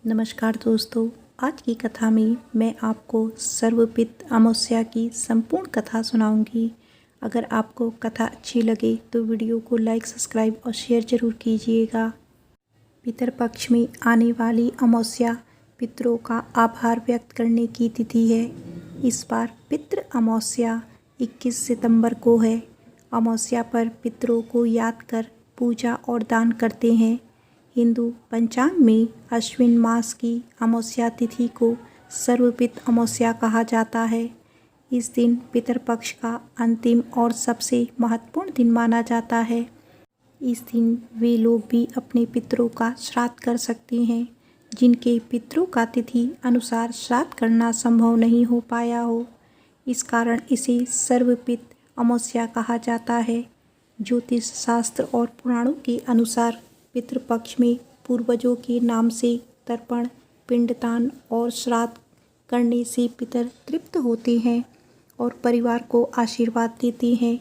नमस्कार दोस्तों। आज की कथा में मैं आपको सर्वपित अमावस्या की संपूर्ण कथा सुनाऊंगी। अगर आपको कथा अच्छी लगे तो वीडियो को लाइक, सब्सक्राइब और शेयर जरूर कीजिएगा। पितरपक्ष में आने वाली अमावस्या पितरों का आभार व्यक्त करने की तिथि है। इस बार पितृ अमावस्या 21 सितंबर को है। अमावस्या पर पितरों को याद कर पूजा और दान करते हैं। हिंदू पंचांग में अश्विन मास की अमावस्या तिथि को सर्वपित अमावस्या कहा जाता है। इस दिन पितरपक्ष का अंतिम और सबसे महत्वपूर्ण दिन माना जाता है। इस दिन वे लोग भी अपने पितरों का श्राद्ध कर सकते हैं जिनके पितरों का तिथि अनुसार श्राद्ध करना संभव नहीं हो पाया हो। इस कारण इसे सर्वपित अमावस्या कहा जाता है। ज्योतिष शास्त्र और पुराणों के अनुसार पितृपक्ष में पूर्वजों के नाम से तर्पण, पिंडदान और श्राद्ध करने से पितर तृप्त होते हैं और परिवार को आशीर्वाद देते हैं।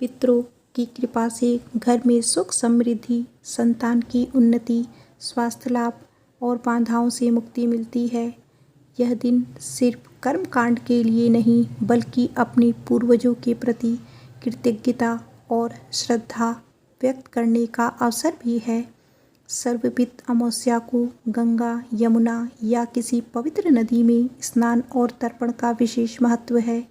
पितरों की कृपा से घर में सुख समृद्धि, संतान की उन्नति, स्वास्थ्य लाभ और बाधाओं से मुक्ति मिलती है। यह दिन सिर्फ कर्मकांड के लिए नहीं बल्कि अपने पूर्वजों के प्रति कृतज्ञता और श्रद्धा व्यक्त करने का अवसर भी है। सर्वपित अमावस्या को गंगा, यमुना या किसी पवित्र नदी में स्नान और तर्पण का विशेष महत्व है।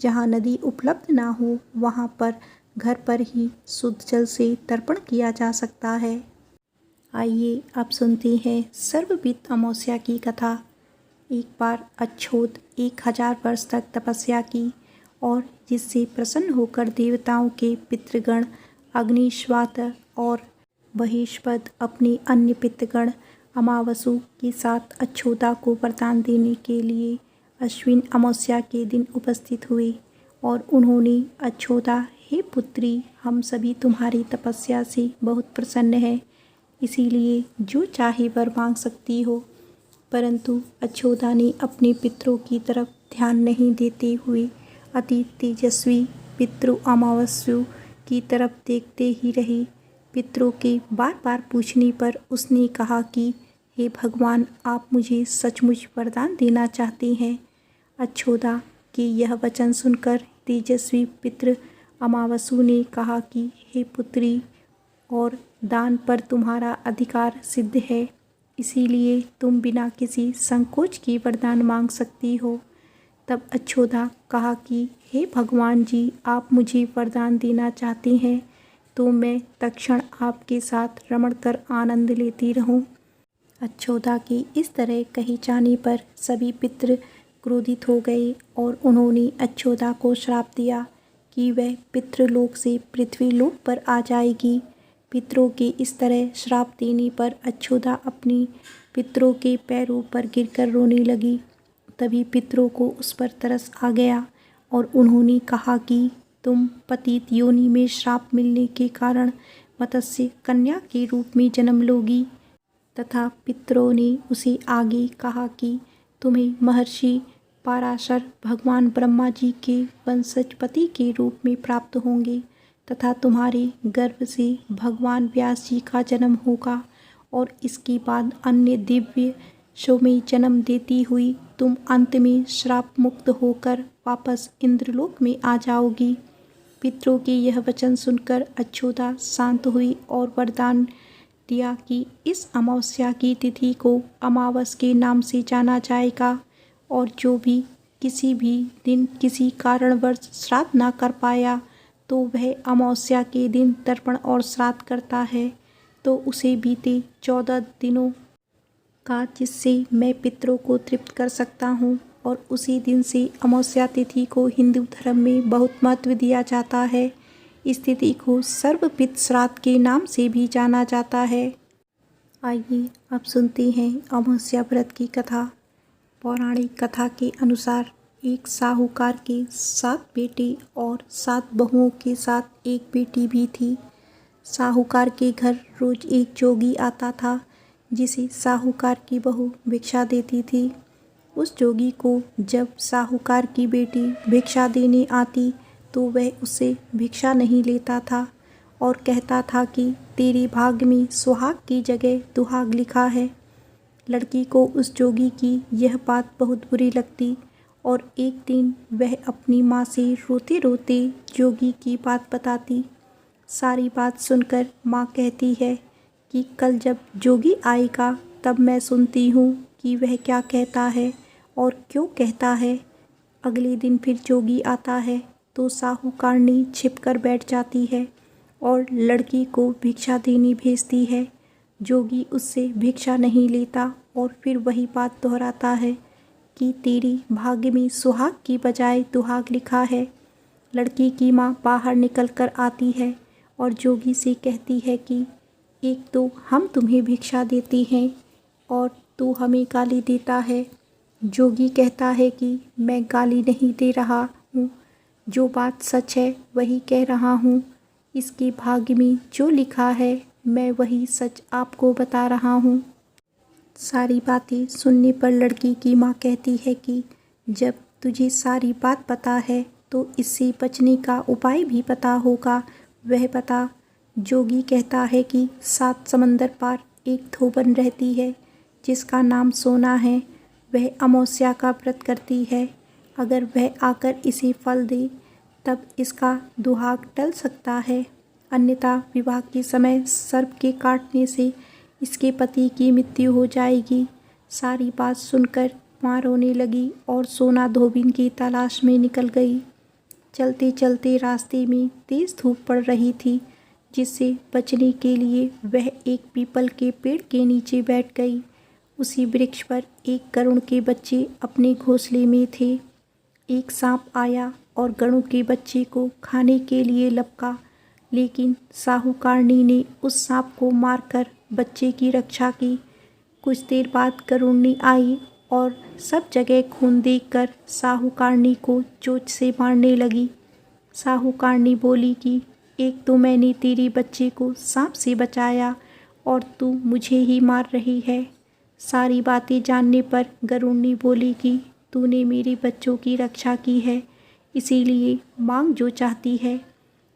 जहाँ नदी उपलब्ध ना हो वहाँ पर घर पर ही शुद्ध जल से तर्पण किया जा सकता है। आइए अब सुनते हैं सर्वपित अमावस्या की कथा। एक बार अच्छोत 1000 वर्ष तक तपस्या की और जिससे प्रसन्न होकर देवताओं के पितृगण अग्निश्वात और बहिष्पद अपने अन्य पितृगण अमावसु के साथ अच्छोता को वरदान देने के लिए अश्विन अमावस्या के दिन उपस्थित हुए और उन्होंने अच्छोता, हे पुत्री, हम सभी तुम्हारी तपस्या से बहुत प्रसन्न हैं, इसीलिए जो चाहे वर मांग सकती हो। परंतु अच्छोता ने अपने पितरों की तरफ ध्यान नहीं देते हुए अति तेजस्वी पितृ अमावस्या की तरफ देखते ही रही। पितरों के बार बार पूछने पर उसने कहा कि हे भगवान, आप मुझे सचमुच वरदान देना चाहते हैं। अच्छोता के यह वचन सुनकर तेजस्वी पितृ अमावस्या ने कहा कि हे पुत्री, और दान पर तुम्हारा अधिकार सिद्ध है, इसीलिए तुम बिना किसी संकोच के वरदान मांग सकती हो। तब अच्छोता कहा कि हे भगवान जी, आप मुझे वरदान देना चाहते हैं तो मैं तत्क्षण आपके साथ रमण कर आनंद लेती रहूं। अच्छोता की इस तरह कहे जाने पर सभी पितृ क्रोधित हो गए और उन्होंने अच्छोता को श्राप दिया कि वह पितृलोक से पृथ्वीलोक पर आ जाएगी। पितरों के इस तरह श्राप देने पर अच्छोता अपनी पितरों के पैरों पर गिरकर रोने लगी। तभी पितरों को उस पर तरस आ गया और उन्होंने कहा कि तुम पतित योनि में श्राप मिलने के कारण मत्स्य कन्या के रूप में जन्म लोगी। तथा पितरों ने उसे आगे कहा कि तुम्हें महर्षि पराशर भगवान ब्रह्मा जी के वंशज पति के रूप में प्राप्त होंगे तथा तुम्हारे गर्भ से भगवान व्यास जी का जन्म होगा और इसके बाद अन्य दिव्य शो में जन्म देती हुई तुम अंत में श्राप मुक्त होकर वापस इंद्रलोक में आ जाओगी। पितरों के यह वचन सुनकर अच्छोता शांत हुई और वरदान दिया कि इस अमावस्या की तिथि को अमावस के नाम से जाना जाएगा और जो भी किसी भी दिन किसी कारणवश श्राद्ध ना कर पाया तो वह अमावस्या के दिन तर्पण और श्राद्ध करता है तो उसे बीते 14 दिनों का जिससे मैं पितरों को तृप्त कर सकता हूँ। और उसी दिन से अमावस्या तिथि को हिंदू धर्म में बहुत महत्व दिया जाता है। इस तिथि को सर्वपित श्राद्ध के नाम से भी जाना जाता है। आइए अब सुनते हैं अमावस्या व्रत की कथा। पौराणिक कथा के अनुसार एक साहूकार के 7 बेटे और 7 बहुओं के साथ एक बेटी भी थी। साहूकार के घर रोज एक जोगी आता था जिसे साहूकार की बहू भिक्षा देती थी। उस जोगी को जब साहूकार की बेटी भिक्षा देने आती तो वह उससे भिक्षा नहीं लेता था और कहता था कि तेरे भाग्य में सुहाग की जगह दुहाग लिखा है। लड़की को उस जोगी की यह बात बहुत बुरी लगती और एक दिन वह अपनी माँ से रोते रोते जोगी की बात बताती। सारी बात सुनकर माँ कहती है कि कल जब जोगी आएगा तब मैं सुनती हूँ कि वह क्या कहता है और क्यों कहता है। अगले दिन फिर जोगी आता है तो साहूकारनी छिपकर बैठ जाती है और लड़की को भिक्षा देने भेजती है। जोगी उससे भिक्षा नहीं लेता और फिर वही बात दोहराता है कि तेरी भाग्य में सुहाग की बजाय दुहाग लिखा है। लड़की की माँ बाहर निकल कर आती है और जोगी से कहती है कि एक तो हम तुम्हें भिक्षा देते हैं और तू हमें गाली देता है। जोगी कहता है कि मैं गाली नहीं दे रहा हूँ, जो बात सच है वही कह रहा हूँ। इसके भाग्य में जो लिखा है मैं वही सच आपको बता रहा हूँ। सारी बातें सुनने पर लड़की की माँ कहती है कि जब तुझे सारी बात पता है तो इससे बचने का उपाय भी पता होगा, वह बता। जोगी कहता है कि 7 समंदर पार एक धोबन रहती है जिसका नाम सोना है। वह अमावस्या का व्रत करती है। अगर वह आकर इसे फल दे तब इसका दुहाग टल सकता है, अन्यथा विवाह के समय सर्प के काटने से इसके पति की मृत्यु हो जाएगी। सारी बात सुनकर माँ रोने लगी और सोना धोबिन की तलाश में निकल गई। चलते चलते रास्ते में तेज धूप पड़ रही थी, जिससे बचने के लिए वह एक पीपल के पेड़ के नीचे बैठ गई। उसी वृक्ष पर एक गरुड़ के बच्चे अपने घोंसले में थे। एक सांप आया और गरुड़ के बच्चे को खाने के लिए लपका, लेकिन साहूकारनी ने उस सांप को मारकर बच्चे की रक्षा की। कुछ देर बाद गरुड़नी आई और सब जगह खून देखकर साहूकारनी को चोंच से मारने लगी। साहूकारनी बोली कि एक तो मैंने तेरे बच्चे को सांप से बचाया और तू मुझे ही मार रही है। सारी बातें जानने पर गरुड़नी बोली कि तूने मेरे बच्चों की रक्षा की है, इसीलिए मांग जो चाहती है।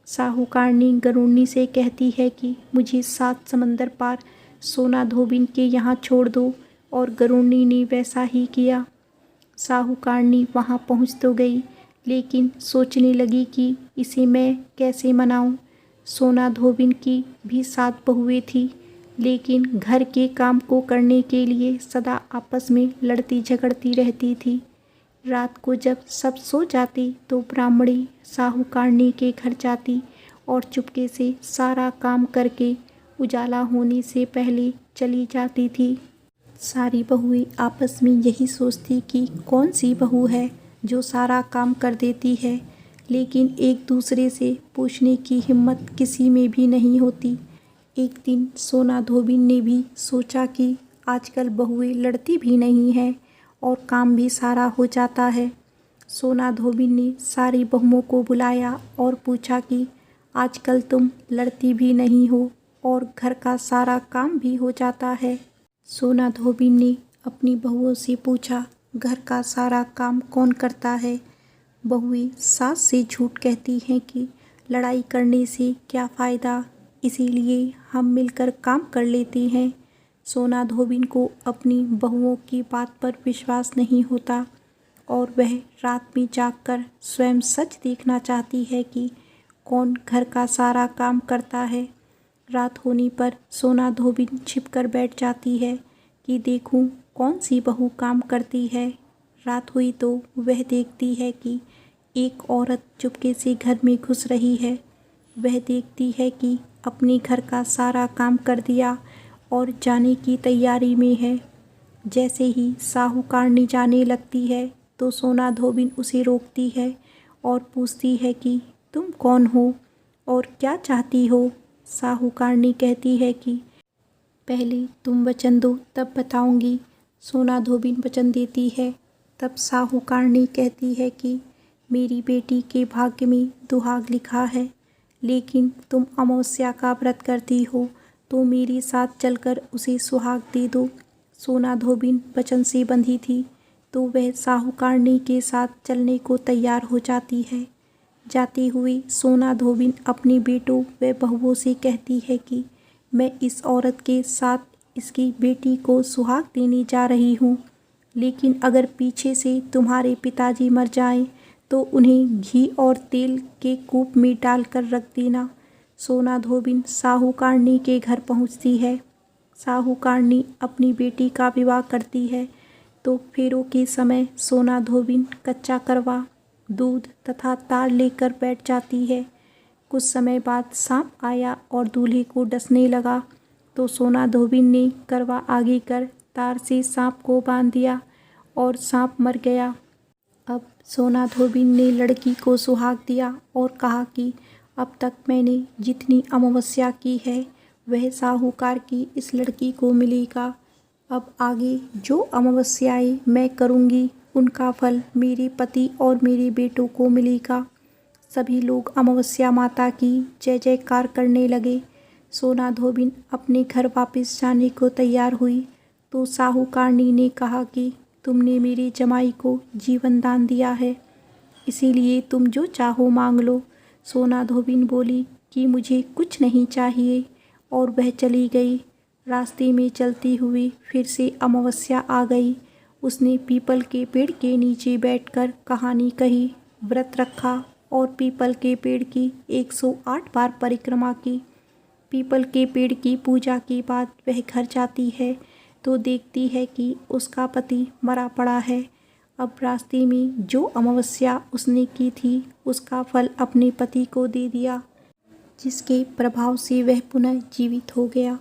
साहूकारनी गरुड़नी से कहती है कि मुझे 7 समंदर पार सोना धोबिन के यहाँ छोड़ दो, और गरुड़नी ने वैसा ही किया। साहूकारनी वहाँ पहुँच तो गई, लेकिन सोचने लगी कि इसे मैं कैसे मनाऊं। सोना धोबिन की भी 7 बहुएं थी, लेकिन घर के काम को करने के लिए सदा आपस में लड़ती झगड़ती रहती थी। रात को जब सब सो जाती तो ब्राह्मणी साहूकारनी के घर जाती और चुपके से सारा काम करके उजाला होने से पहले चली जाती थी। सारी बहुएं आपस में यही सोचती कि कौन सी बहू है जो सारा काम कर देती है, लेकिन एक दूसरे से पूछने की हिम्मत किसी में भी नहीं होती। एक दिन सोना धोबिन ने भी सोचा कि आजकल बहुएं लड़ती भी नहीं हैं और काम भी सारा हो जाता है। सोना धोबिन ने सारी बहुओं को बुलाया और पूछा कि आजकल तुम लड़ती भी नहीं हो और घर का सारा काम भी हो जाता है। सोना धोबिन ने अपनी बहुओं से पूछा, घर का सारा काम कौन करता है? बहुएं सास से झूठ कहती हैं कि लड़ाई करने से क्या फ़ायदा, इसीलिए हम मिलकर काम कर लेती हैं। सोना धोबिन को अपनी बहुओं की बात पर विश्वास नहीं होता और वह रात में जागकर स्वयं सच देखना चाहती है कि कौन घर का सारा काम करता है। रात होने पर सोना धोबिन छिपकर बैठ जाती है कि देखूं कौन सी बहू काम करती है। रात हुई तो वह देखती है कि एक औरत चुपके से घर में घुस रही है। वह देखती है कि अपने घर का सारा काम कर दिया और जाने की तैयारी में है। जैसे ही साहूकारनी जाने लगती है तो सोना धोबिन उसे रोकती है और पूछती है कि तुम कौन हो और क्या चाहती हो। साहूकारनी कहती है कि पहले तुम वचन दो तब बताऊंगी। सोना धोबिन वचन देती है। तब साहूकारनी कहती है कि मेरी बेटी के भाग्य में दुहाग लिखा है, लेकिन तुम अमावस्या का व्रत करती हो तो मेरे साथ चलकर उसे सुहाग दे दो। सोना धोबिन वचन से बंधी थी तो वह साहूकारनी के साथ चलने को तैयार हो जाती है। जाते हुए सोना धोबिन अपने बेटों व बहुओं से कहती है कि मैं इस औरत के साथ इसकी बेटी को सुहाग देने जा रही हूँ, लेकिन अगर पीछे से तुम्हारे पिताजी मर जाएं तो उन्हें घी और तेल के कूप में डालकर रख देना। सोना धोबिन साहूकारनी के घर पहुँचती है। साहूकारनी अपनी बेटी का विवाह करती है तो फेरों के समय सोना धोबिन कच्चा करवा, दूध तथा तार लेकर बैठ जाती है। कुछ समय बाद सांप आया और दूल्हे को डसने लगा तो सोना धोबिन ने करवा आगे कर तार से सांप को बांध दिया और सांप मर गया। अब सोना धोबिन ने लड़की को सुहाग दिया और कहा कि अब तक मैंने जितनी अमावस्या की है वह साहूकार की इस लड़की को मिलेगा। अब आगे जो अमावस्याएं मैं करूँगी उनका फल मेरे पति और मेरे बेटों को मिलेगा। सभी लोग अमावस्या माता की जय जयकार करने लगे। सोना धोबिन अपने घर वापस जाने को तैयार हुई तो साहूकारनी ने कहा कि तुमने मेरे जमाई को जीवन दान दिया है, इसीलिए तुम जो चाहो मांग लो। सोना धोबिन बोली कि मुझे कुछ नहीं चाहिए और वह चली गई। रास्ते में चलती हुई फिर से अमावस्या आ गई। उसने पीपल के पेड़ के नीचे बैठकर कहानी कही, व्रत रखा और पीपल के पेड़ की 108 बार परिक्रमा की। पीपल के पेड़ की पूजा के बाद वह घर जाती है तो देखती है कि उसका पति मरा पड़ा है। अब रास्ते में जो अमावस्या उसने की थी उसका फल अपने पति को दे दिया, जिसके प्रभाव से वह पुनः जीवित हो गया।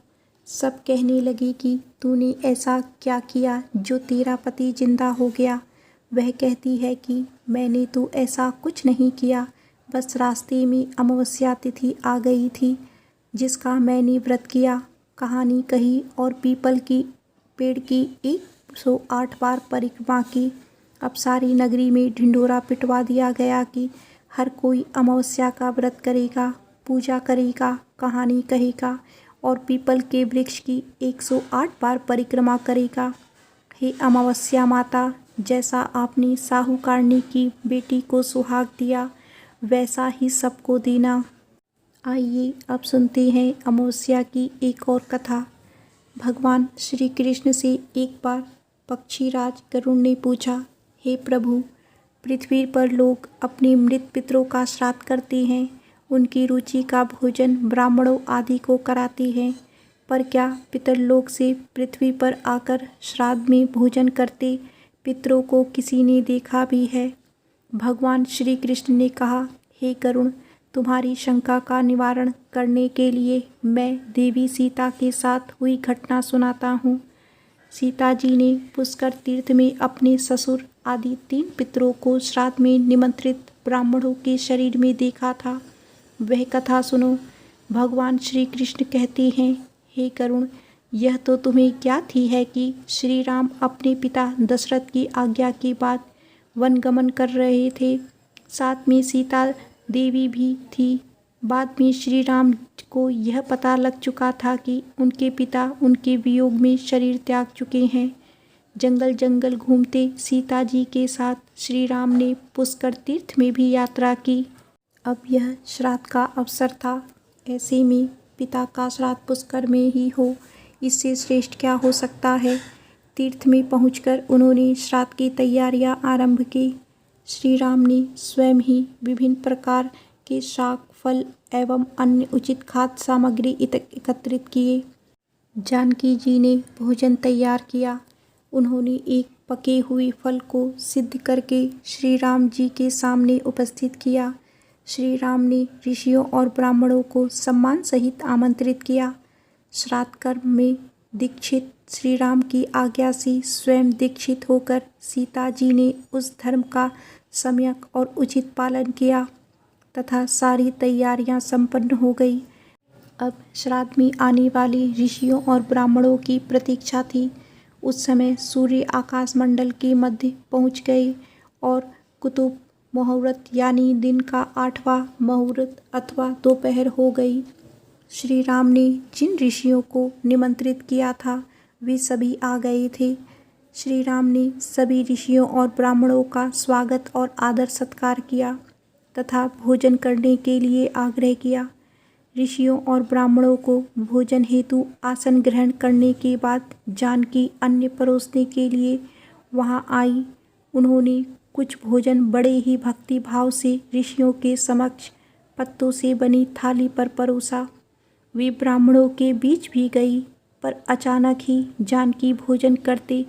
सब कहने लगे कि तूने ऐसा क्या किया जो तेरा पति जिंदा हो गया। वह कहती है कि मैंने तो ऐसा कुछ नहीं किया, बस रास्ते में अमावस्या तिथि आ गई थी जिसका मैंने व्रत किया, कहानी कही और पीपल की पेड़ की 108 बार परिक्रमा की। अब सारी नगरी में ढिंढोरा पिटवा दिया गया कि हर कोई अमावस्या का व्रत करेगा, पूजा करेगा, कहानी कहेगा और पीपल के वृक्ष की 108 बार परिक्रमा करेगा। हे अमावस्या माता, जैसा आपने साहूकारनी की बेटी को सुहाग दिया वैसा ही सबको देना। आइए अब सुनते हैं अमावस्या की एक और कथा। भगवान श्री कृष्ण से एक बार पक्षीराज गरुड़ ने पूछा, हे प्रभु, पृथ्वी पर लोग अपने मृत पितरों का श्राद्ध करते हैं, उनकी रुचि का भोजन ब्राह्मणों आदि को कराते हैं, पर क्या पितरलोक से पृथ्वी पर आकर श्राद्ध में भोजन करते पितरों को किसी ने देखा भी है? भगवान श्री कृष्ण ने कहा, हे गरुड़, तुम्हारी शंका का निवारण करने के लिए मैं देवी सीता के साथ हुई घटना सुनाता हूँ। सीता जी ने पुष्कर तीर्थ में अपने ससुर आदि 3 पितरों को श्राद्ध में निमंत्रित ब्राह्मणों के शरीर में देखा था। वह कथा सुनो। भगवान श्री कृष्ण कहते हैं, हे गरुड़, यह तो तुम्हें ज्ञात ही है कि श्री राम अपने पिता दशरथ की आज्ञा के बाद वनगमन कर रहे थे। साथ में सीता देवी भी थी। बाद में श्री राम को यह पता लग चुका था कि उनके पिता उनके वियोग में शरीर त्याग चुके हैं। जंगल जंगल घूमते सीता जी के साथ श्री राम ने पुष्कर तीर्थ में भी यात्रा की। अब यह श्राद्ध का अवसर था। ऐसे में पिता का श्राद्ध पुष्कर में ही हो, इससे श्रेष्ठ क्या हो सकता है। तीर्थ में पहुंचकर उन्होंने श्राद्ध की तैयारियां आरंभ की। श्री राम ने स्वयं ही विभिन्न प्रकार के शाक, फल एवं अन्य उचित खाद्य सामग्री एकत्रित किए। जानकी जी ने भोजन तैयार किया। उन्होंने एक पके हुए फल को सिद्ध करके श्री राम जी के सामने उपस्थित किया। श्री राम ने ऋषियों और ब्राह्मणों को सम्मान सहित आमंत्रित किया। श्राद्ध कर्म में दीक्षित श्री राम की आज्ञा से स्वयं दीक्षित होकर सीता जी ने उस धर्म का सम्यक और उचित पालन किया तथा सारी तैयारियां संपन्न हो गई। अब श्राद्ध में आने वाले ऋषियों और ब्राह्मणों की प्रतीक्षा थी। उस समय सूर्य आकाश मंडल के मध्य पहुंच गए और कुतुब मुहूर्त यानी दिन का 8वां मुहूर्त अथवा दोपहर हो गई। श्री राम ने जिन ऋषियों को निमंत्रित किया था वे सभी आ गए थे। श्री राम ने सभी ऋषियों और ब्राह्मणों का स्वागत और आदर सत्कार किया तथा भोजन करने के लिए आग्रह किया। ऋषियों और ब्राह्मणों को भोजन हेतु आसन ग्रहण करने के बाद जानकी अन्न परोसने के लिए वहां आई। उन्होंने कुछ भोजन बड़े ही भक्ति भाव से ऋषियों के समक्ष पत्तों से बनी थाली पर परोसा। वे ब्राह्मणों के बीच भी गई, पर अचानक ही जानकी भोजन करते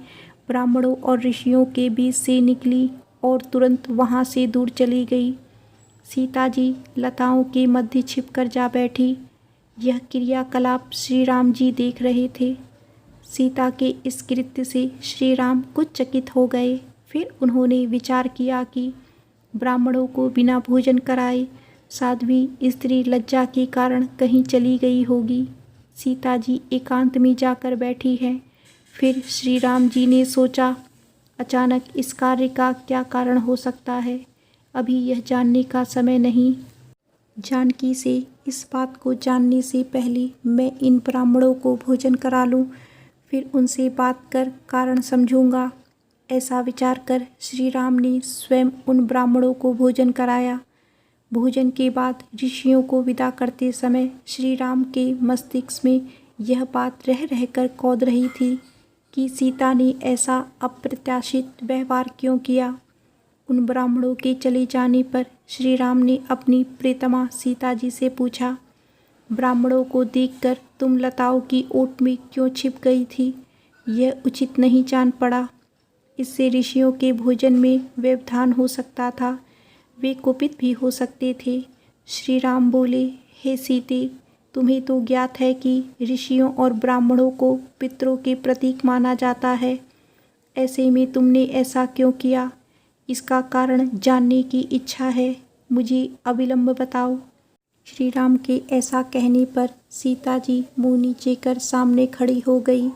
ब्राह्मणों और ऋषियों के बीच से निकली और तुरंत वहां से दूर चली गई। सीता जी लताओं के मध्य छिपकर जा बैठी। यह क्रियाकलाप श्री राम जी देख रहे थे। सीता के इस कृत्य से श्री राम कुछ चकित हो गए। फिर उन्होंने विचार किया कि ब्राह्मणों को बिना भोजन कराए साध्वी स्त्री लज्जा के कारण कहीं चली गई होगी। सीता जी एकांत में जाकर बैठी हैं। फिर श्री राम जी ने सोचा, अचानक इस कार्य का क्या कारण हो सकता है, अभी यह जानने का समय नहीं। जानकी से इस बात को जानने से पहले मैं इन ब्राह्मणों को भोजन करा लूं, फिर उनसे बात कर कारण समझूंगा। ऐसा विचार कर श्री राम ने स्वयं उन ब्राह्मणों को भोजन कराया। भोजन के बाद ऋषियों को विदा करते समय श्री राम के मस्तिष्क में यह बात रह रहकर कौंध रही थी कि सीता ने ऐसा अप्रत्याशित व्यवहार क्यों किया। उन ब्राह्मणों के चले जाने पर श्री राम ने अपनी प्रियतमा सीता जी से पूछा, ब्राह्मणों को देखकर तुम लताओं की ओट में क्यों छिप गई थी? यह उचित नहीं जान पड़ा। इससे ऋषियों के भोजन में व्यवधान हो सकता था, वे कुपित भी हो सकते थे। श्री राम बोले, हे सीते, तुम्हें तो ज्ञात है कि ऋषियों और ब्राह्मणों को पितरों के प्रतीक माना जाता है। ऐसे में तुमने ऐसा क्यों किया? इसका कारण जानने की इच्छा है, मुझे अविलंब बताओ। श्री राम के ऐसा कहने पर सीता जी मुँह नीचे कर सामने खड़ी हो गई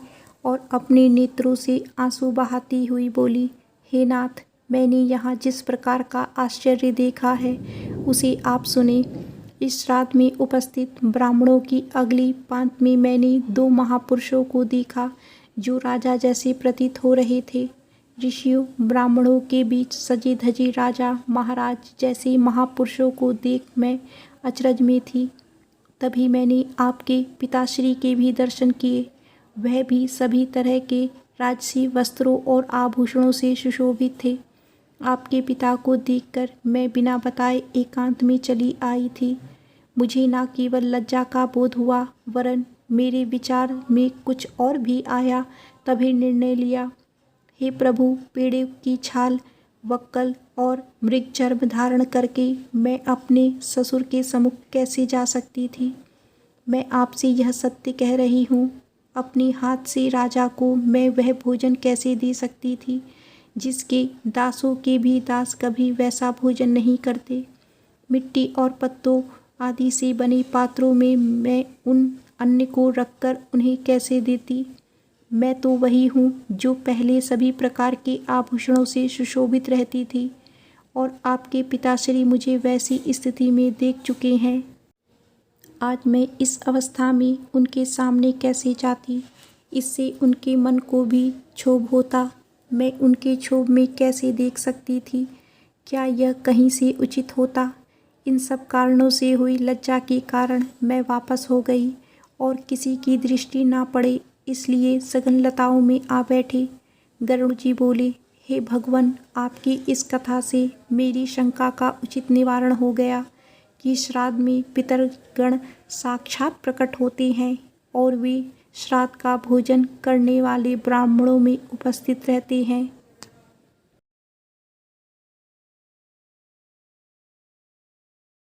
और अपने नेत्रों से आंसू बहाती हुई बोली, हे नाथ, मैंने यहाँ जिस प्रकार का आश्चर्य देखा है उसे आप सुने। इस श्राद्ध में उपस्थित ब्राह्मणों की अगली पांत में मैंने 2 महापुरुषों को देखा जो राजा जैसे प्रतीत हो रहे थे। ऋषियों ब्राह्मणों के बीच सजे धजे राजा महाराज जैसे महापुरुषों को देख मैं अचरज में थी। तभी मैंने आपके पिताश्री के भी दर्शन किए। वह भी सभी तरह के राजसी वस्त्रों और आभूषणों से सुशोभित थे। आपके पिता को देखकर मैं बिना बताए एकांत में चली आई थी। मुझे न केवल लज्जा का बोध हुआ, वरन मेरे विचार में कुछ और भी आया। तभी निर्णय लिया, हे प्रभु, पेड़े की छाल, वक्कल और मृग चर्म धारण करके मैं अपने ससुर के सम्मुख कैसे जा सकती थी? मैं आपसे यह सत्य कह रही हूँ। अपने हाथ से राजा को मैं वह भोजन कैसे दे सकती थी जिसके दासों के भी दास कभी वैसा भोजन नहीं करते। मिट्टी और पत्तों आदि से बने पात्रों में मैं उन अन्न को रखकर उन्हें कैसे देती? मैं तो वही हूँ जो पहले सभी प्रकार के आभूषणों से सुशोभित रहती थी और आपके पिताश्री मुझे वैसी स्थिति में देख चुके हैं। आज मैं इस अवस्था में उनके सामने कैसे जाती? इससे उनके मन को भी क्षोभ होता। मैं उनके क्षोभ में कैसे देख सकती थी? क्या यह कहीं से उचित होता? इन सब कारणों से हुई लज्जा के कारण मैं वापस हो गई और किसी की दृष्टि ना पड़े इसलिए सघन लताओं में आ बैठे। गरुड़ जी बोले, हे भगवान, आपकी इस कथा से मेरी शंका का उचित निवारण हो गया कि श्राद्ध में पितरगण साक्षात प्रकट होते हैं और वे श्राद्ध का भोजन करने वाले ब्राह्मणों में उपस्थित रहते हैं।